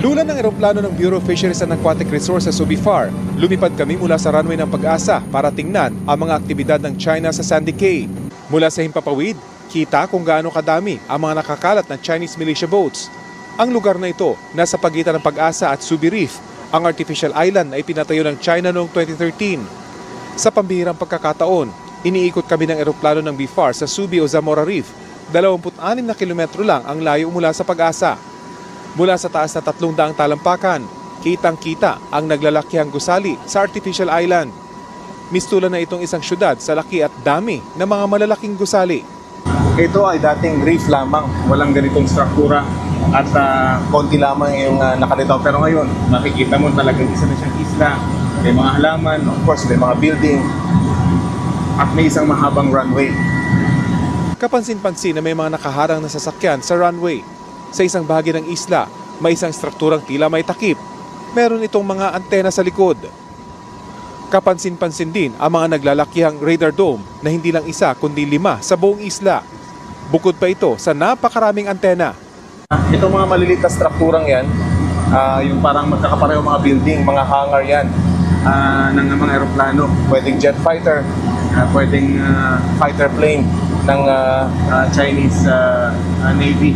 Lula ng eroplano ng Bureau of Fisheries and Aquatic Resources o BIFAR, lumipad kami mula sa runway ng Pag-asa para tingnan ang mga aktibidad ng China sa Sandy Cay. Mula sa himpapawid, kita kung gaano kadami ang mga nakakalat na Chinese militia boats. Ang lugar na ito, nasa pagitan ng Pag-asa at Subi Reef. Ang artificial island ay pinatayo ng China noong 2013. Sa pambihirang pagkakataon, iniikot kami ng eroplano ng BIFAR sa Subi o Zamora Reef. 26 na kilometro lang ang layo mula sa Pag-asa. Mula sa taas na 300 talampakan, kitang-kita ang naglalakihang gusali sa artificial island. Mistulan na itong isang syudad sa laki at dami ng mga malalaking gusali. Ito ay dating reef lamang, walang ganitong struktura at konti lamang yung nakalitaw. Pero ngayon, makikita mo talagang isa na siyang isla. May mga halaman, of course may mga building at may isang mahabang runway. Kapansin-pansin na may mga nakaharang na sasakyan sa runway. Sa isang bahagi ng isla, may isang strukturang tila may takip. Meron itong mga antena sa likod. Kapansin-pansin din ang mga naglalakihang radar dome na hindi lang isa kundi 5 sa buong isla. Bukod pa ito sa napakaraming antena. Itong mga maliliit na strukturang yan, yung parang magkakapareho mga building, mga hangar yan ng mga aeroplano. Pwedeng jet fighter, pwedeng fighter plane ng Chinese Navy.